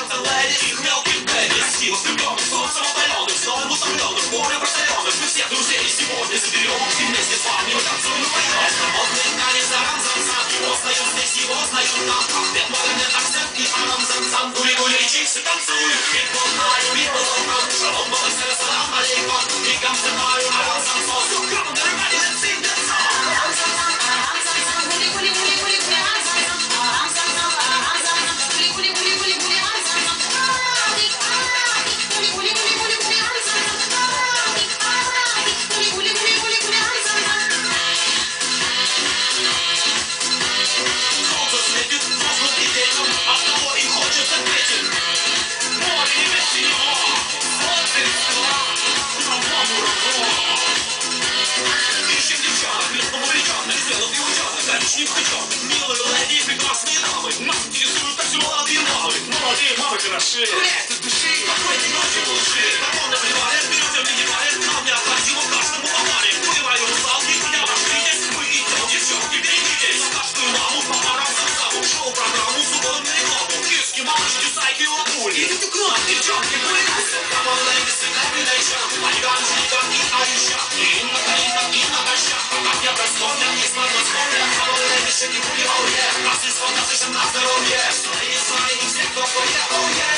центр леди, их мелких бэби. Красивых, влюбленных, солнцем опаленных, снова утомленных, морем разоренных. Мы всех друзей сегодня заберем и вместе с вами танцуем и поем. Модные ткани за рамзамзам, его знают здесь, его знают там. Ахмед, модерный акцент и арамзамзам. Гули-гули и чиксы танцуют. People night, people welcome. Шалом, балаксер, салам алейкум. We come to know you, арамзамзам. So come on, everybody, let's sing that song. Милые леди, прекрасные дамы, нас интересуют также молодые мамы. Молодые мамы хороши. Гулять от души, какой-то ночи лучше. Кого наплевали, людям не девали, нам необходимо каждому помали. Понимаю, русалки, не обождитесь, мы идем, девчонки, берегитесь. На каждую маму по парам самому, шоу-программу, субботную рекламу. Киски, малышки, сайки, лапули. Идите к нам, девчонки, гуляйте. Come on, ladies, and every nation. Айган, Жиган и Аиша. Инна, Карина, и Наташа. Как я прословлен, не смогу вспомнить. Come on, ladies, and you, oh yeah. Нас из фантазии, на здоровье. Свои, свои, все, кто поет, oh yeah.